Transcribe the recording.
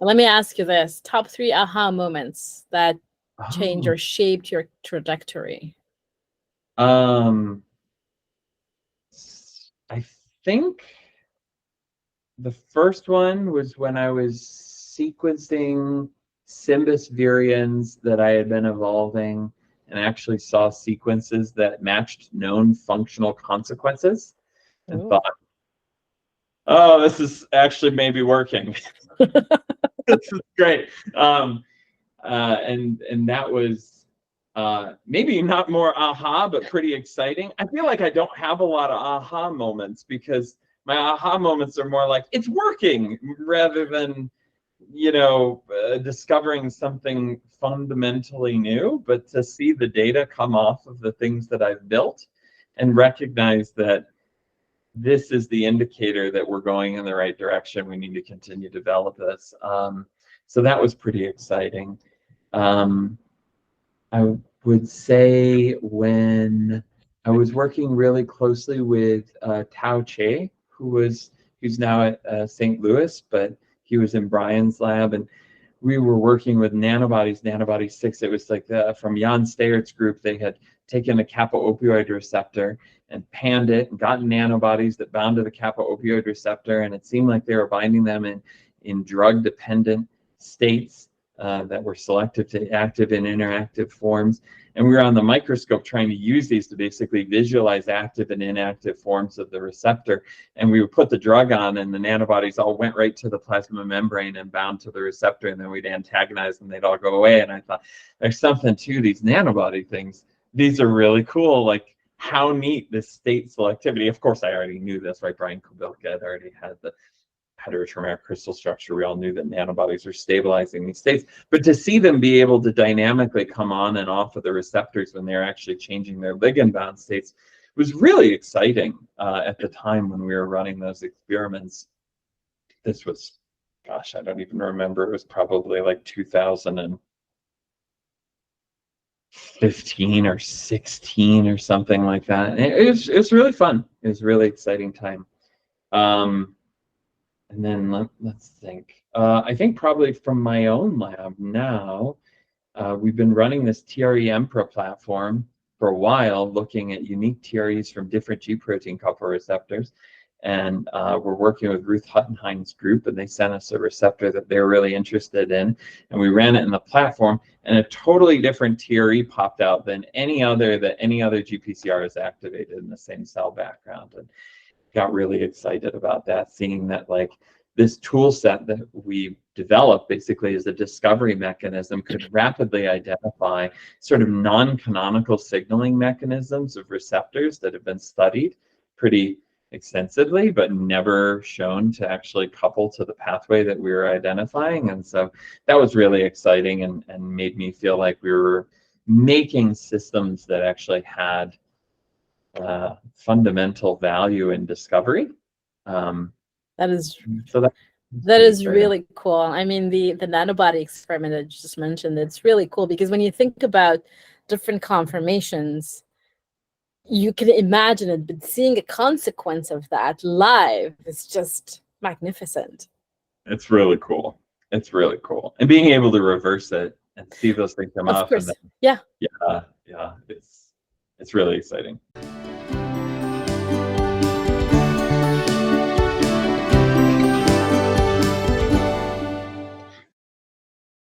Let me ask you this. Top 3 aha moments that changed Oh. or shaped your trajectory. I think the first one was when I was sequencing Simbus virions that I had been evolving and actually saw sequences that matched known functional consequences and thought, oh, this is actually maybe working. This is great. And that was maybe not more aha, but pretty exciting. I feel like I don't have a lot of aha moments because my aha moments are more like it's working rather than, discovering something fundamentally new. But to see the data come off of the things that I've built and recognize that this is the indicator that we're going in the right direction, we need to continue to develop this. So that was pretty exciting. I would say when I was working really closely with Tao Che, who's now at St. Louis, but he was in Brian's lab, and we were working with nanobodies, Nanobody 6. It was like from Jan Steyert's group. They had taken a kappa opioid receptor and panned it and gotten nanobodies that bound to the kappa opioid receptor, and it seemed like they were binding them in drug-dependent states that were selective to active and interactive forms. And we were on the microscope trying to use these to basically visualize active and inactive forms of the receptor. And we would put the drug on, and the nanobodies all went right to the plasma membrane and bound to the receptor, and then we'd antagonize them, they'd all go away. And I thought, there's something to these nanobody things. These are really cool. Like, how neat this state selectivity. Of course, I already knew this, right? Brian Kubilka had already had the heterochromatic crystal structure. We all knew that nanobodies are stabilizing these states, but to see them be able to dynamically come on and off of the receptors when they're actually changing their ligand bound states was really exciting at the time when we were running those experiments. This was, gosh, I don't even remember. It was probably like 2015 or 16 or something like that. And it was really fun. It was a really exciting time. And then let's think. I think probably from my own lab now, we've been running this TRE-MPRA platform for a while, looking at unique TREs from different G protein couple receptors. And we're working with Ruth Huttenheim's group, and they sent us a receptor that they're really interested in. And we ran it in the platform, and a totally different TRE popped out than any other GPCR is activated in the same cell background. And got really excited about that, seeing that like this tool set that we developed basically as a discovery mechanism could rapidly identify sort of non-canonical signaling mechanisms of receptors that have been studied pretty extensively, but never shown to actually couple to the pathway that we were identifying. And so that was really exciting and made me feel like we were making systems that actually had fundamental value in discovery. That is really cool. I mean, the nanobody experiment that you just mentioned, it's really cool because when you think about different conformations, you can imagine it, but seeing a consequence of that live is just magnificent. It's really cool. It's really cool. And being able to reverse it and see those things come off. Of course. And then, yeah, it's really exciting.